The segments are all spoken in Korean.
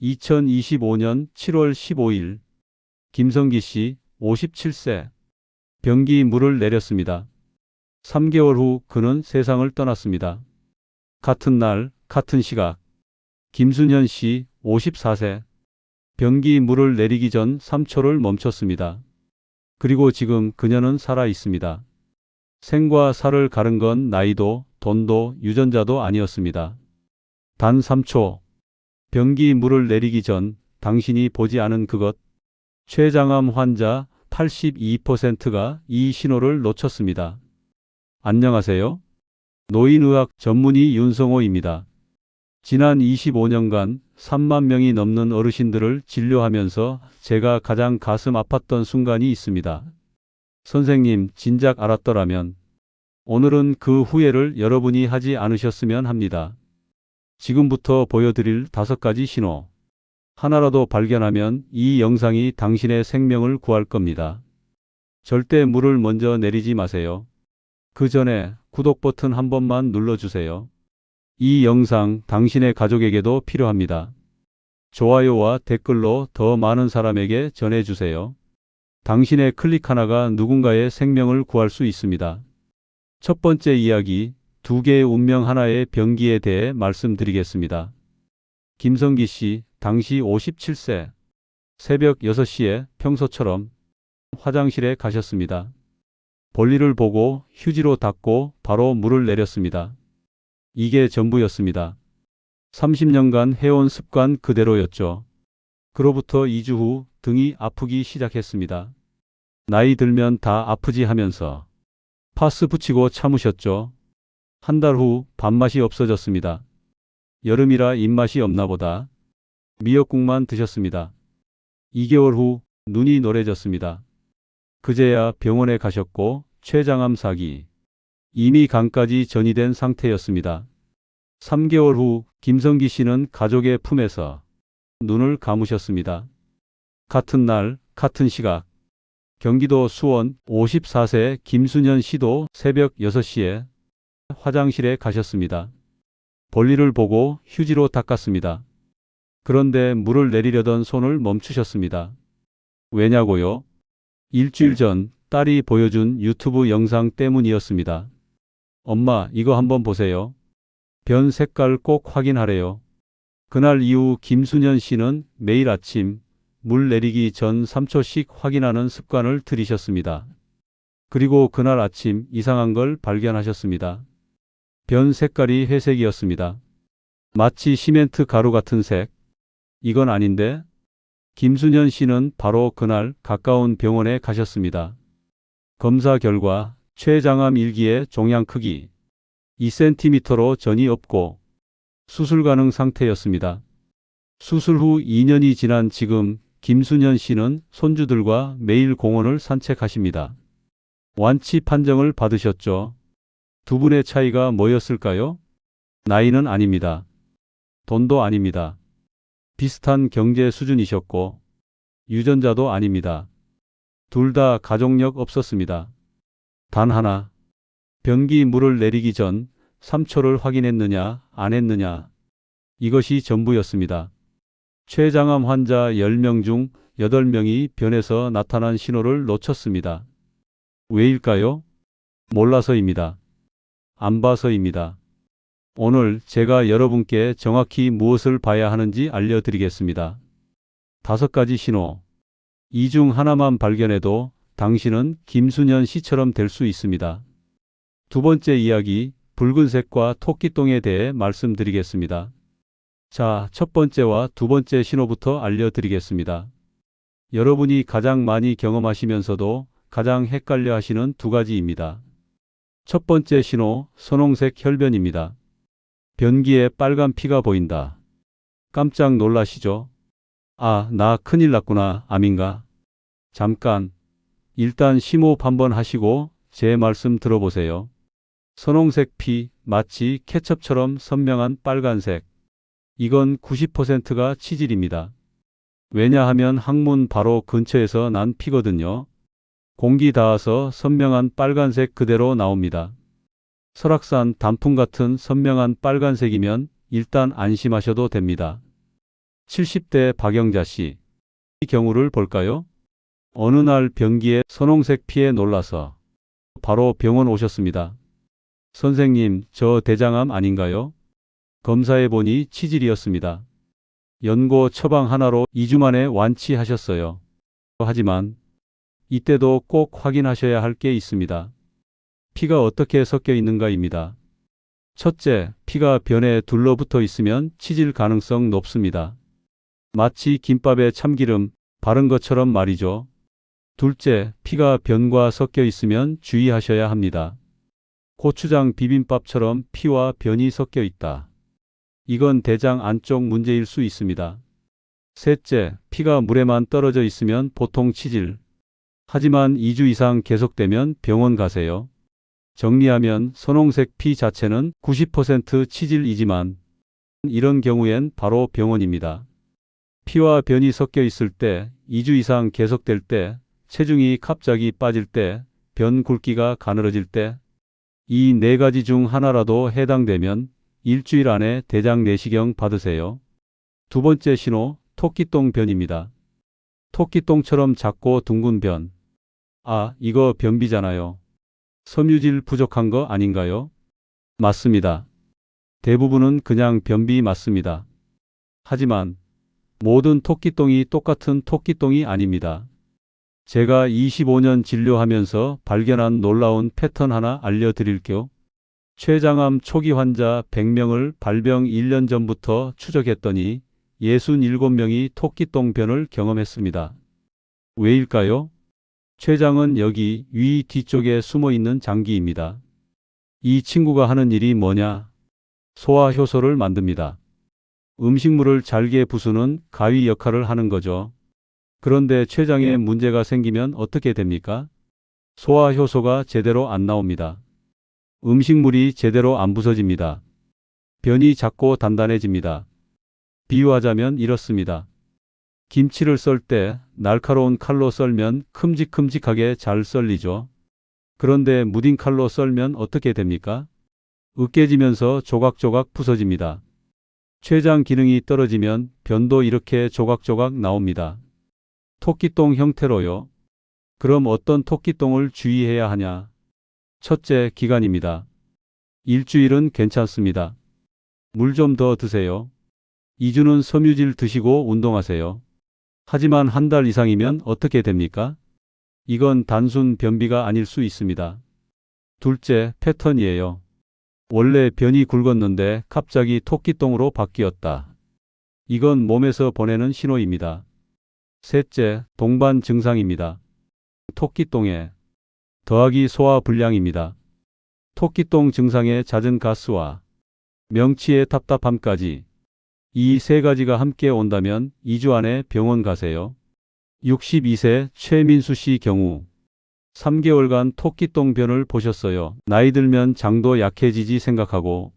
2025년 7월 15일 김성기 씨 57세 병기 물을 내렸습니다. 3개월 후 그는 세상을 떠났습니다. 같은 날 같은 시각 김순현 씨 54세 병기 물을 내리기 전 3초를 멈췄습니다. 그리고 지금 그녀는 살아 있습니다. 생과 사를 가른 건 나이도 돈도 유전자도 아니었습니다. 단 3초. 병기 물을 내리기 전 당신이 보지 않은 그것. 췌장암 환자 82%가 이 신호를 놓쳤습니다. 안녕하세요. 노인의학 전문의 윤성호입니다. 지난 25년간 3만 명이 넘는 어르신들을 진료하면서 제가 가장 가슴 아팠던 순간이 있습니다. 선생님, 진작 알았더라면. 오늘은 그 후회를 여러분이 하지 않으셨으면 합니다. 지금부터 보여드릴 5가지 신호. 하나라도 발견하면 이 영상이 당신의 생명을 구할 겁니다. 절대 물을 먼저 내리지 마세요. 그 전에 구독 버튼 한 번만 눌러주세요. 이 영상 당신의 가족에게도 필요합니다. 좋아요와 댓글로 더 많은 사람에게 전해주세요. 당신의 클릭 하나가 누군가의 생명을 구할 수 있습니다. 첫 번째 이야기, 2개의 운명 하나의 병기에 대해 말씀드리겠습니다. 김성기 씨, 당시 57세. 새벽 6시에 평소처럼 화장실에 가셨습니다. 볼일을 보고 휴지로 닦고 바로 물을 내렸습니다. 이게 전부였습니다. 30년간 해온 습관 그대로였죠. 그로부터 2주 후 등이 아프기 시작했습니다. 나이 들면 다 아프지 하면서 파스 붙이고 참으셨죠. 한 달 후 밥맛이 없어졌습니다. 여름이라 입맛이 없나 보다. 미역국만 드셨습니다. 2개월 후 눈이 노래졌습니다. 그제야 병원에 가셨고 췌장암 사기. 이미 간까지 전이된 상태였습니다. 3개월 후 김성기 씨는 가족의 품에서 눈을 감으셨습니다. 같은 날 같은 시각 경기도 수원 54세 김순현 씨도 새벽 6시에 화장실에 가셨습니다. 볼일을 보고 휴지로 닦았습니다. 그런데 물을 내리려던 손을 멈추셨습니다. 왜냐고요? 일주일 전 딸이 보여준 유튜브 영상 때문이었습니다. 엄마, 이거 한번 보세요. 변 색깔 꼭 확인하래요. 그날 이후 김순현 씨는 매일 아침 물 내리기 전 3초씩 확인하는 습관을 들이셨습니다. 그리고 그날 아침 이상한 걸 발견하셨습니다. 변 색깔이 회색이었습니다. 마치 시멘트 가루 같은 색. 이건 아닌데? 김순현 씨는 바로 그날 가까운 병원에 가셨습니다. 검사 결과 췌장암 1기의 종양 크기 2cm로 전이 없고 수술 가능 상태였습니다. 수술 후 2년이 지난 지금 김순현 씨는 손주들과 매일 공원을 산책하십니다. 완치 판정을 받으셨죠. 두 분의 차이가 뭐였을까요? 나이는 아닙니다. 돈도 아닙니다. 비슷한 경제 수준이셨고 유전자도 아닙니다. 둘 다 가족력 없었습니다. 단 하나, 변기 물을 내리기 전 3초를 확인했느냐 안 했느냐. 이것이 전부였습니다. 췌장암 환자 10명 중 8명이 변에서 나타난 신호를 놓쳤습니다. 왜일까요? 몰라서입니다. 안 봐서입니다. 오늘 제가 여러분께 정확히 무엇을 봐야 하는지 알려드리겠습니다. 5가지 신호. 이 중 하나만 발견해도 당신은 김순현 씨처럼 될 수 있습니다. 두 번째 이야기, 붉은색과 토끼똥에 대해 말씀드리겠습니다. 자, 첫 번째와 두 번째 신호부터 알려드리겠습니다. 여러분이 가장 많이 경험하시면서도 가장 헷갈려 하시는 2가지입니다. 첫 번째 신호, 선홍색 혈변입니다. 변기에 빨간 피가 보인다. 깜짝 놀라시죠? 아, 나 큰일 났구나, 암인가? 잠깐, 일단 심호흡 한번 하시고 제 말씀 들어보세요. 선홍색 피, 마치 케첩처럼 선명한 빨간색. 이건 90%가 치질입니다. 왜냐하면 항문 바로 근처에서 난 피거든요. 공기 닿아서 선명한 빨간색 그대로 나옵니다. 설악산 단풍 같은 선명한 빨간색이면 일단 안심하셔도 됩니다. 70대 박영자 씨. 이 경우를 볼까요? 어느 날 변기에 선홍색 피에 놀라서 바로 병원 오셨습니다. 선생님, 저 대장암 아닌가요? 검사해 보니 치질이었습니다. 연고 처방 하나로 2주 만에 완치하셨어요. 하지만 이때도 꼭 확인하셔야 할 게 있습니다. 피가 어떻게 섞여 있는가입니다. 첫째, 피가 변에 둘러붙어 있으면 치질 가능성 높습니다. 마치 김밥에 참기름 바른 것처럼 말이죠. 둘째, 피가 변과 섞여 있으면 주의하셔야 합니다. 고추장 비빔밥처럼 피와 변이 섞여 있다. 이건 대장 안쪽 문제일 수 있습니다. 셋째, 피가 물에만 떨어져 있으면 보통 치질. 하지만 2주 이상 계속되면 병원 가세요. 정리하면 선홍색 피 자체는 90% 치질이지만 이런 경우엔 바로 병원입니다. 피와 변이 섞여 있을 때, 2주 이상 계속될 때, 체중이 갑자기 빠질 때, 변 굵기가 가늘어질 때, 이 네 가지 중 하나라도 해당되면 일주일 안에 대장 내시경 받으세요. 두 번째 신호, 토끼똥 변입니다. 토끼똥처럼 작고 둥근 변. 아, 이거 변비잖아요. 섬유질 부족한 거 아닌가요? 맞습니다. 대부분은 그냥 변비 맞습니다. 하지만 모든 토끼똥이 똑같은 토끼똥이 아닙니다. 제가 25년 진료하면서 발견한 놀라운 패턴 하나 알려드릴게요. 췌장암 초기 환자 100명을 발병 1년 전부터 추적했더니 67명이 토끼똥변을 경험했습니다. 왜일까요? 췌장은 여기 위 뒤쪽에 숨어 있는 장기입니다. 이 친구가 하는 일이 뭐냐? 소화효소를 만듭니다. 음식물을 잘게 부수는 가위 역할을 하는 거죠. 그런데 췌장에 문제가 생기면 어떻게 됩니까? 소화효소가 제대로 안 나옵니다. 음식물이 제대로 안 부서집니다. 변이 작고 단단해집니다. 비유하자면 이렇습니다. 김치를 썰 때 날카로운 칼로 썰면 큼직큼직하게 잘 썰리죠. 그런데 무딘 칼로 썰면 어떻게 됩니까? 으깨지면서 조각조각 부서집니다. 췌장 기능이 떨어지면 변도 이렇게 조각조각 나옵니다. 토끼똥 형태로요. 그럼 어떤 토끼똥을 주의해야 하냐? 첫째, 기간입니다. 일주일은 괜찮습니다. 물 좀 더 드세요. 2주는 섬유질 드시고 운동하세요. 하지만 한 달 이상이면 어떻게 됩니까? 이건 단순 변비가 아닐 수 있습니다. 둘째, 패턴이에요. 원래 변이 굵었는데 갑자기 토끼똥으로 바뀌었다. 이건 몸에서 보내는 신호입니다. 셋째, 동반 증상입니다. 토끼똥에 더하기 소화불량입니다. 토끼똥 증상의 잦은 가스와 명치의 답답함까지 이 세 가지가 함께 온다면 2주 안에 병원 가세요. 62세 최민수 씨 경우 3개월간 토끼똥변을 보셨어요. 나이 들면 장도 약해지지 생각하고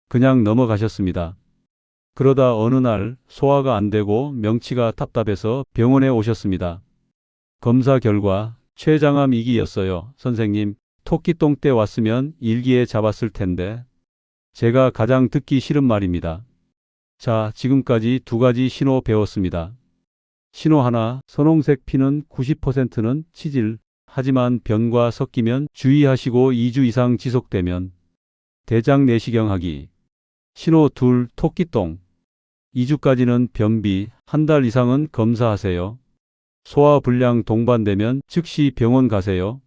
그냥 넘어가셨습니다. 그러다 어느 날 소화가 안 되고 명치가 답답해서 병원에 오셨습니다. 검사 결과 췌장암 2기였어요. 선생님, 토끼똥 때 왔으면 일기에 잡았을 텐데. 제가 가장 듣기 싫은 말입니다. 자, 지금까지 두 가지 신호 배웠습니다. 신호 하나, 선홍색 피는 90%는 치질. 하지만 변과 섞이면 주의하시고 2주 이상 지속되면 대장 내시경하기. 신호 둘, 토끼똥. 2주까지는 변비, 한 달 이상은 검사하세요. 소화불량 동반되면 즉시 병원 가세요.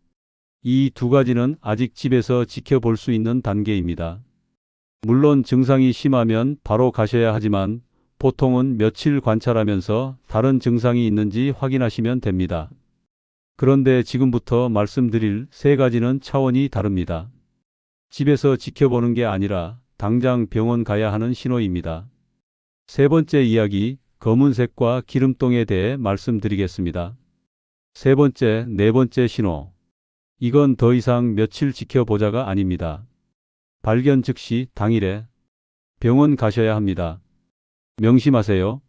이 두 가지는 아직 집에서 지켜볼 수 있는 단계입니다. 물론 증상이 심하면 바로 가셔야 하지만 보통은 며칠 관찰하면서 다른 증상이 있는지 확인하시면 됩니다. 그런데 지금부터 말씀드릴 세 가지는 차원이 다릅니다. 집에서 지켜보는 게 아니라 당장 병원 가야 하는 신호입니다. 세 번째 이야기, 검은색과 기름똥에 대해 말씀드리겠습니다. 세 번째, 네 번째 신호. 이건 더 이상 며칠 지켜보자가 아닙니다. 발견 즉시 당일에 병원 가셔야 합니다. 명심하세요.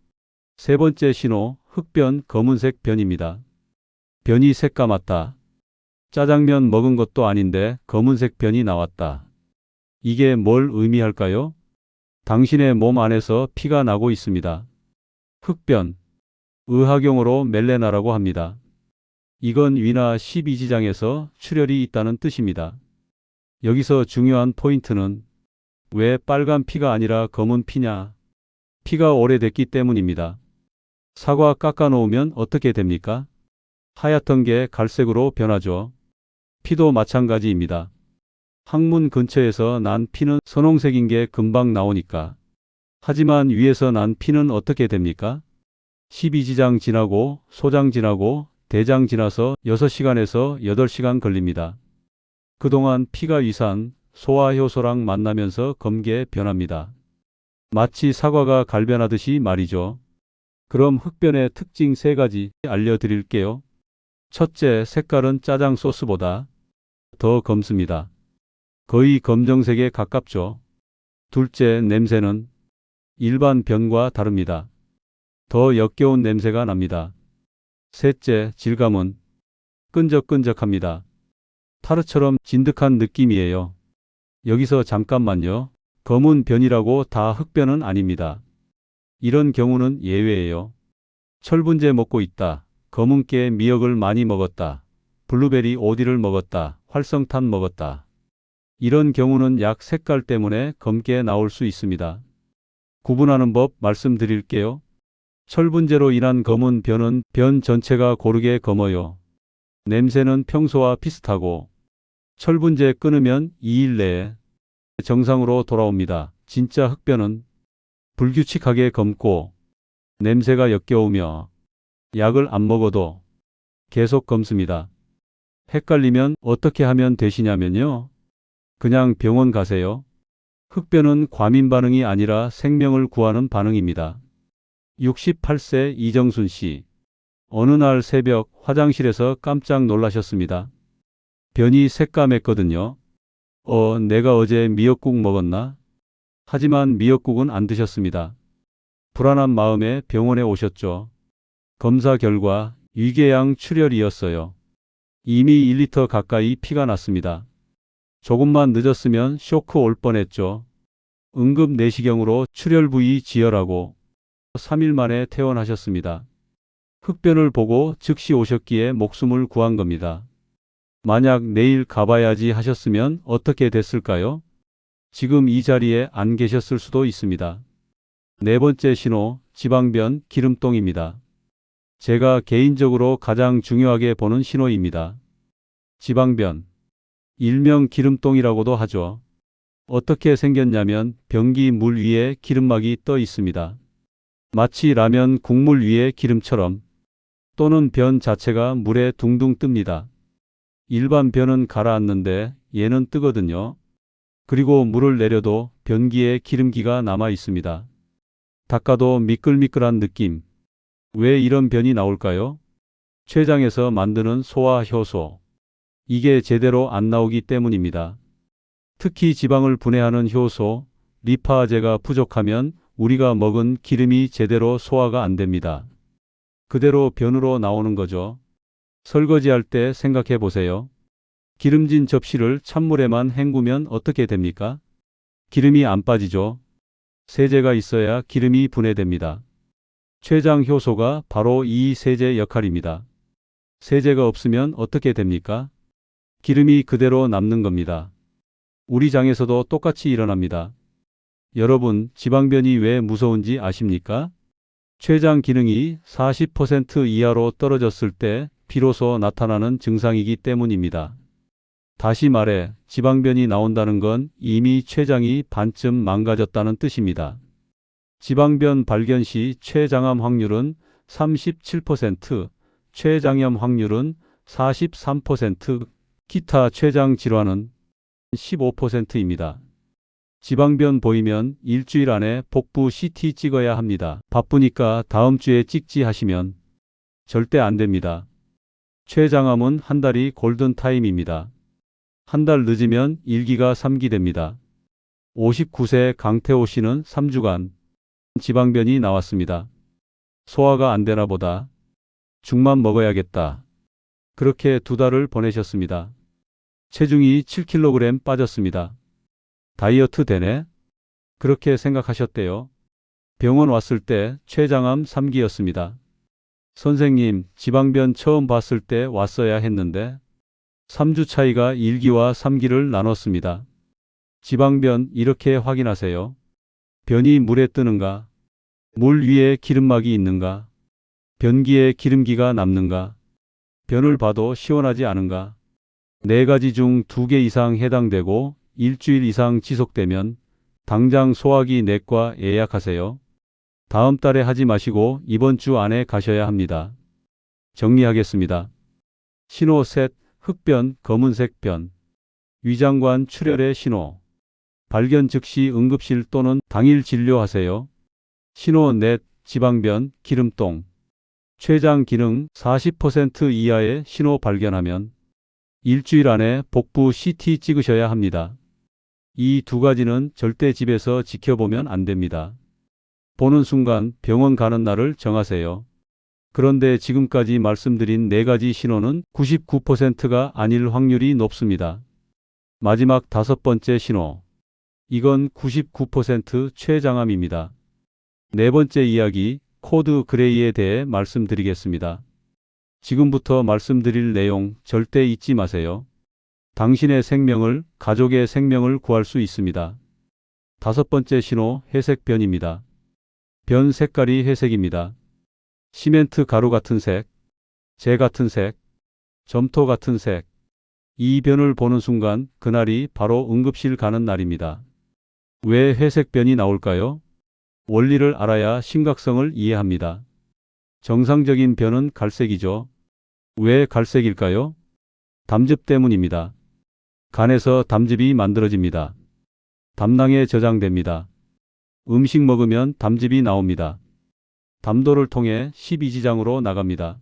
세 번째 신호, 흑변, 검은색 변입니다. 변이 새까맣다. 짜장면 먹은 것도 아닌데 검은색 변이 나왔다. 이게 뭘 의미할까요? 당신의 몸 안에서 피가 나고 있습니다. 흑변, 의학용어로 멜레나라고 합니다. 이건 위나 12지장에서 출혈이 있다는 뜻입니다. 여기서 중요한 포인트는 왜 빨간 피가 아니라 검은 피냐? 피가 오래됐기 때문입니다. 사과 깎아 놓으면 어떻게 됩니까? 하얗던 게 갈색으로 변하죠. 피도 마찬가지입니다. 항문 근처에서 난 피는 선홍색인 게 금방 나오니까. 하지만 위에서 난 피는 어떻게 됩니까? 12지장 지나고 소장 지나고 대장 지나서 6시간에서 8시간 걸립니다. 그동안 피가 위산, 소화효소랑 만나면서 검게 변합니다. 마치 사과가 갈변하듯이 말이죠. 그럼 흑변의 특징 3가지 알려드릴게요. 첫째, 색깔은 짜장 소스보다 더 검습니다. 거의 검정색에 가깝죠. 둘째, 냄새는 일반 변과 다릅니다. 더 역겨운 냄새가 납니다. 셋째, 질감은 끈적끈적합니다. 타르처럼 진득한 느낌이에요. 여기서 잠깐만요. 검은 변이라고 다 흑변은 아닙니다. 이런 경우는 예외예요. 철분제 먹고 있다. 검은깨 미역을 많이 먹었다. 블루베리 오디를 먹었다. 활성탄 먹었다. 이런 경우는 약 색깔 때문에 검게 나올 수 있습니다. 구분하는 법 말씀드릴게요. 철분제로 인한 검은 변은 변 전체가 고르게 검어요. 냄새는 평소와 비슷하고 철분제 끊으면 2일 내에 정상으로 돌아옵니다. 진짜 흑변은 불규칙하게 검고 냄새가 역겨우며 약을 안 먹어도 계속 검습니다. 헷갈리면 어떻게 하면 되시냐면요. 그냥 병원 가세요. 흑변은 과민 반응이 아니라 생명을 구하는 반응입니다. 68세 이정순 씨. 어느 날 새벽 화장실에서 깜짝 놀라셨습니다. 변이 새까맸거든요. 내가 어제 미역국 먹었나? 하지만 미역국은 안 드셨습니다. 불안한 마음에 병원에 오셨죠. 검사 결과 위궤양 출혈이었어요. 이미 1리터 가까이 피가 났습니다. 조금만 늦었으면 쇼크 올 뻔했죠. 응급 내시경으로 출혈 부위 지혈하고 3일 만에 퇴원하셨습니다. 흑변을 보고 즉시 오셨기에 목숨을 구한 겁니다. 만약 내일 가봐야지 하셨으면 어떻게 됐을까요? 지금 이 자리에 안 계셨을 수도 있습니다. 네 번째 신호, 지방변, 기름똥입니다. 제가 개인적으로 가장 중요하게 보는 신호입니다. 지방변, 일명 기름똥이라고도 하죠. 어떻게 생겼냐면 변기 물 위에 기름막이 떠 있습니다. 마치 라면 국물 위에 기름처럼, 또는 변 자체가 물에 둥둥 뜹니다. 일반 변은 가라앉는데 얘는 뜨거든요. 그리고 물을 내려도 변기에 기름기가 남아 있습니다. 닦아도 미끌미끌한 느낌. 왜 이런 변이 나올까요? 췌장에서 만드는 소화효소. 이게 제대로 안 나오기 때문입니다. 특히 지방을 분해하는 효소, 리파제가 부족하면 우리가 먹은 기름이 제대로 소화가 안 됩니다. 그대로 변으로 나오는 거죠. 설거지할 때 생각해 보세요. 기름진 접시를 찬물에만 헹구면 어떻게 됩니까? 기름이 안 빠지죠. 세제가 있어야 기름이 분해됩니다. 췌장 효소가 바로 이 세제 역할입니다. 세제가 없으면 어떻게 됩니까? 기름이 그대로 남는 겁니다. 우리 장에서도 똑같이 일어납니다. 여러분, 지방변이 왜 무서운지 아십니까? 췌장 기능이 40% 이하로 떨어졌을 때 비로소 나타나는 증상이기 때문입니다. 다시 말해, 지방변이 나온다는 건 이미 췌장이 반쯤 망가졌다는 뜻입니다. 지방변 발견 시 췌장암 확률은 37%, 췌장염 확률은 43%, 기타 췌장 질환은 15%입니다. 지방변 보이면 일주일 안에 복부 CT 찍어야 합니다. 바쁘니까 다음 주에 찍지 하시면 절대 안 됩니다. 췌장암은 한 달이 골든타임입니다. 한 달 늦으면 1기가 3기 됩니다. 59세 강태호 씨는 3주간 지방변이 나왔습니다. 소화가 안 되나 보다. 죽만 먹어야겠다. 그렇게 2달을 보내셨습니다. 체중이 7kg 빠졌습니다. 다이어트 되네? 그렇게 생각하셨대요. 병원 왔을 때 췌장암 3기였습니다. 선생님, 지방변 처음 봤을 때 왔어야 했는데 3주 차이가 1기와 3기를 나눴습니다. 지방변 이렇게 확인하세요. 변이 물에 뜨는가? 물 위에 기름막이 있는가? 변기에 기름기가 남는가? 변을 봐도 시원하지 않은가? 4가지 중 2개 이상 해당되고 일주일 이상 지속되면 당장 소화기 내과 예약하세요. 다음 달에 하지 마시고 이번 주 안에 가셔야 합니다. 정리하겠습니다. 신호 셋, 흑변, 검은색 변. 위장관 출혈의 신호. 발견 즉시 응급실 또는 당일 진료하세요. 신호 넷, 지방변, 기름똥. 췌장 기능 40% 이하의 신호 발견하면 일주일 안에 복부 CT 찍으셔야 합니다. 이 2가지는 절대 집에서 지켜보면 안 됩니다. 보는 순간 병원 가는 날을 정하세요. 그런데 지금까지 말씀드린 4가지 신호는 99%가 아닐 확률이 높습니다. 마지막 5번째 신호. 이건 99% 췌장암입니다. 4번째 이야기, 코드 그레이에 대해 말씀드리겠습니다. 지금부터 말씀드릴 내용 절대 잊지 마세요. 당신의 생명을, 가족의 생명을 구할 수 있습니다. 5번째 신호, 회색 변입니다. 변 색깔이 회색입니다. 시멘트 가루 같은 색, 재 같은 색, 점토 같은 색. 이 변을 보는 순간 그날이 바로 응급실 가는 날입니다. 왜 회색 변이 나올까요? 원리를 알아야 심각성을 이해합니다. 정상적인 변은 갈색이죠. 왜 갈색일까요? 담즙 때문입니다. 간에서 담즙이 만들어집니다. 담낭에 저장됩니다. 음식 먹으면 담즙이 나옵니다. 담도를 통해 십이지장으로 나갑니다.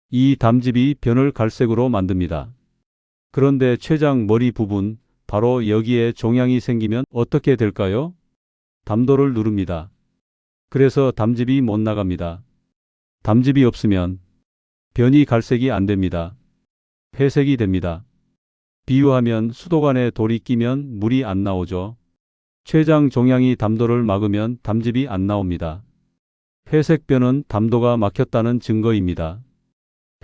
이 담즙이 변을 갈색으로 만듭니다. 그런데 췌장 머리 부분, 바로 여기에 종양이 생기면 어떻게 될까요? 담도를 누릅니다. 그래서 담즙이 못 나갑니다. 담즙이 없으면 변이 갈색이 안 됩니다. 회색이 됩니다. 비유하면 수도관에 돌이 끼면 물이 안 나오죠. 췌장 종양이 담도를 막으면 담즙이 안 나옵니다. 회색 변은 담도가 막혔다는 증거입니다.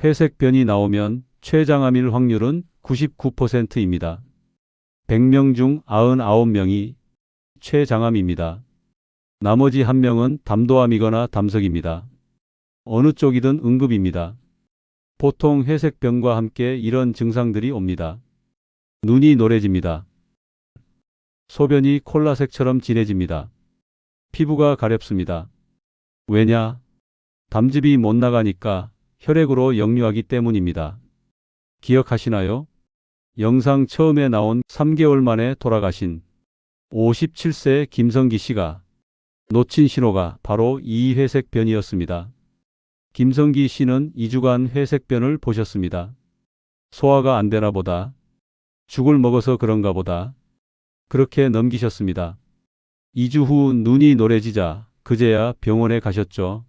회색 변이 나오면 췌장암일 확률은 99%입니다. 100명 중 99명이 췌장암입니다. 나머지 1명은 담도암이거나 담석입니다. 어느 쪽이든 응급입니다. 보통 회색 변과 함께 이런 증상들이 옵니다. 눈이 노래집니다. 소변이 콜라색처럼 진해집니다. 피부가 가렵습니다. 왜냐? 담즙이 못 나가니까 혈액으로 역류하기 때문입니다. 기억하시나요? 영상 처음에 나온 3개월 만에 돌아가신 57세 김성기 씨가 놓친 신호가 바로 이 회색 변이었습니다. 김성기 씨는 2주간 회색 변을 보셨습니다. 소화가 안 되나 보다. 죽을 먹어서 그런가 보다. 그렇게 넘기셨습니다. 2주 후 눈이 노래지자 그제야 병원에 가셨죠.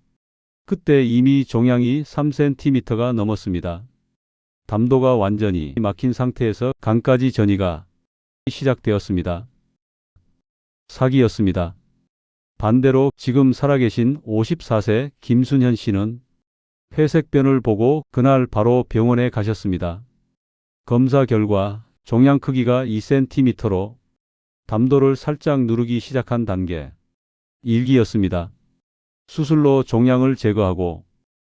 그때 이미 종양이 3cm가 넘었습니다. 담도가 완전히 막힌 상태에서 간까지 전이가 시작되었습니다. 사기였습니다. 반대로 지금 살아계신 54세 김순현 씨는 회색 변을 보고 그날 바로 병원에 가셨습니다. 검사 결과 종양 크기가 2cm로 담도를 살짝 누르기 시작한 단계 1기였습니다. 수술로 종양을 제거하고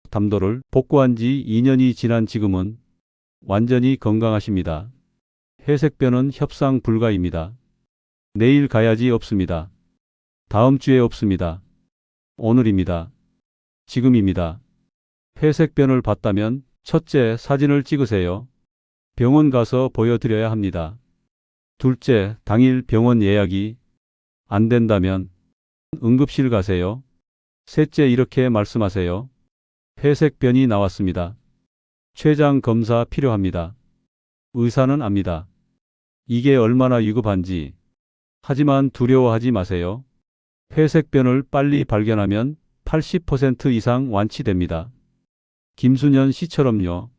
담도를 복구한 지 2년이 지난 지금은 완전히 건강하십니다. 회색변은 협상 불가입니다. 내일 가야지 없습니다. 다음 주에 없습니다. 오늘입니다. 지금입니다. 회색변을 봤다면 첫째, 사진을 찍으세요. 병원 가서 보여드려야 합니다. 둘째, 당일 병원 예약이 안 된다면 응급실 가세요. 셋째, 이렇게 말씀하세요. 회색변이 나왔습니다. 췌장 검사 필요합니다. 의사는 압니다. 이게 얼마나 위급한지. 하지만 두려워하지 마세요. 회색변을 빨리 발견하면 80% 이상 완치됩니다. 김순현 씨처럼요.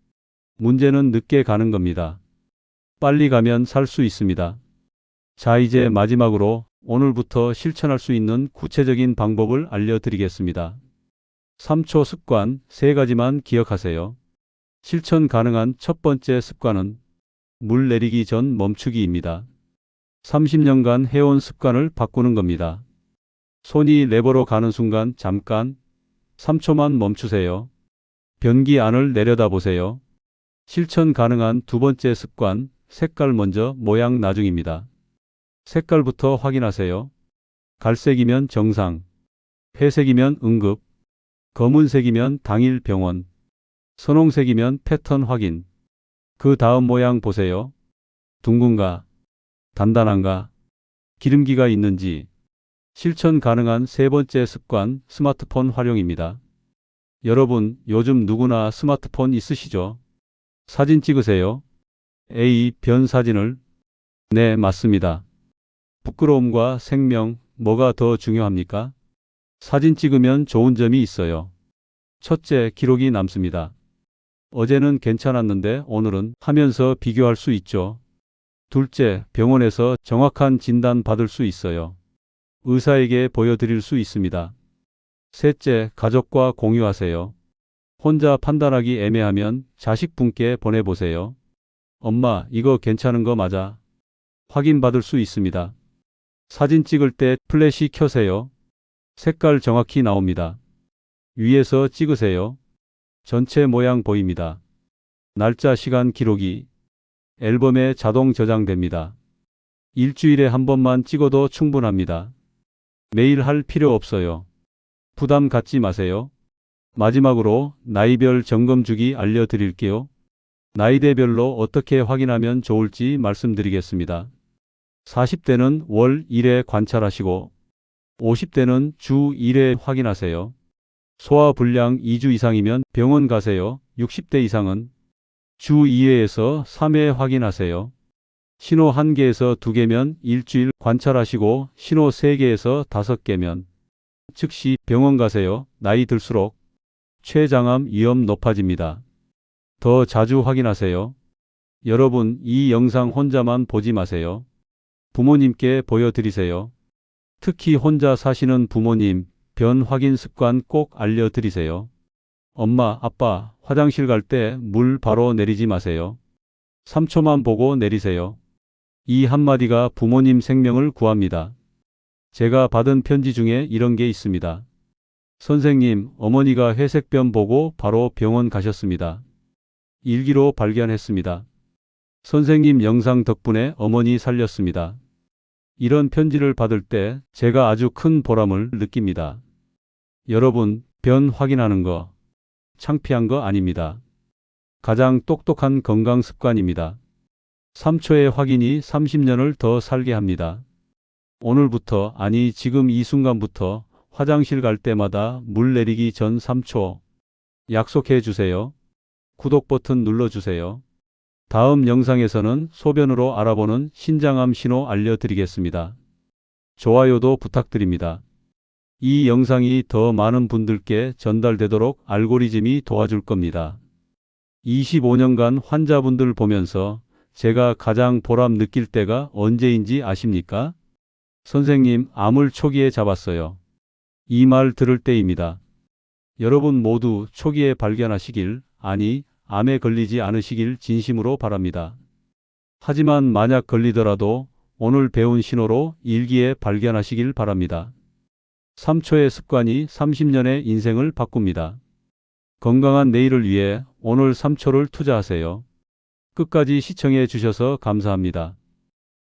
문제는 늦게 가는 겁니다. 빨리 가면 살 수 있습니다. 자, 이제 마지막으로 오늘부터 실천할 수 있는 구체적인 방법을 알려드리겠습니다. 3초 습관 3가지만 기억하세요. 실천 가능한 첫 번째 습관은 물 내리기 전 멈추기입니다. 30년간 해온 습관을 바꾸는 겁니다. 손이 레버로 가는 순간 잠깐 3초만 멈추세요. 변기 안을 내려다보세요. 실천 가능한 두 번째 습관, 색깔 먼저 모양 나중입니다. 색깔부터 확인하세요. 갈색이면 정상, 회색이면 응급, 검은색이면 당일 병원, 선홍색이면 패턴 확인. 그 다음 모양 보세요. 둥근가, 단단한가, 기름기가 있는지. 실천 가능한 세 번째 습관, 스마트폰 활용입니다. 여러분, 요즘 누구나 스마트폰 있으시죠? 사진 찍으세요. A. 변 사진을. 네, 맞습니다. 부끄러움과 생명, 뭐가 더 중요합니까? 사진 찍으면 좋은 점이 있어요. 첫째, 기록이 남습니다. 어제는 괜찮았는데 오늘은 하면서 비교할 수 있죠. 둘째, 병원에서 정확한 진단 받을 수 있어요. 의사에게 보여드릴 수 있습니다. 셋째, 가족과 공유하세요. 혼자 판단하기 애매하면 자식분께 보내보세요. 엄마, 이거 괜찮은 거 맞아? 확인받을 수 있습니다. 사진 찍을 때 플래시 켜세요. 색깔 정확히 나옵니다. 위에서 찍으세요. 전체 모양 보입니다. 날짜 시간 기록이 앨범에 자동 저장됩니다. 일주일에 한 번만 찍어도 충분합니다. 매일 할 필요 없어요. 부담 갖지 마세요. 마지막으로 나이별 점검 주기 알려드릴게요. 나이대별로 어떻게 확인하면 좋을지 말씀드리겠습니다. 40대는 월 1회 관찰하시고 50대는 주 1회 확인하세요. 소화불량 2주 이상이면 병원 가세요. 60대 이상은 주 2회에서 3회 확인하세요. 신호 1개에서 2개면 일주일 관찰하시고 신호 3개에서 5개면 즉시 병원 가세요. 나이 들수록 췌장암 위험 높아집니다. 더 자주 확인하세요. 여러분, 이 영상 혼자만 보지 마세요. 부모님께 보여드리세요. 특히 혼자 사시는 부모님, 변 확인 습관 꼭 알려드리세요. 엄마, 아빠, 화장실 갈 때 물 바로 내리지 마세요. 3초만 보고 내리세요. 이 한마디가 부모님 생명을 구합니다. 제가 받은 편지 중에 이런 게 있습니다. 선생님, 어머니가 회색변 보고 바로 병원 가셨습니다. 일기로 발견했습니다. 선생님 영상 덕분에 어머니 살렸습니다. 이런 편지를 받을 때 제가 아주 큰 보람을 느낍니다. 여러분, 변 확인하는 거 창피한 거 아닙니다. 가장 똑똑한 건강 습관입니다. 3초의 확인이 30년을 더 살게 합니다. 오늘부터, 아니 지금 이 순간부터 화장실 갈 때마다 물 내리기 전 3초 약속해 주세요. 구독 버튼 눌러주세요. 다음 영상에서는 소변으로 알아보는 신장암 신호 알려드리겠습니다. 좋아요도 부탁드립니다. 이 영상이 더 많은 분들께 전달되도록 알고리즘이 도와줄 겁니다. 25년간 환자분들 보면서 제가 가장 보람 느낄 때가 언제인지 아십니까? 선생님, 암을 초기에 잡았어요. 이 말 들을 때입니다. 여러분 모두 초기에 발견하시길, 아니, 암에 걸리지 않으시길 진심으로 바랍니다. 하지만 만약 걸리더라도 오늘 배운 신호로 일기에 발견하시길 바랍니다. 3초의 습관이 30년의 인생을 바꿉니다. 건강한 내일을 위해 오늘 3초를 투자하세요. 끝까지 시청해 주셔서 감사합니다.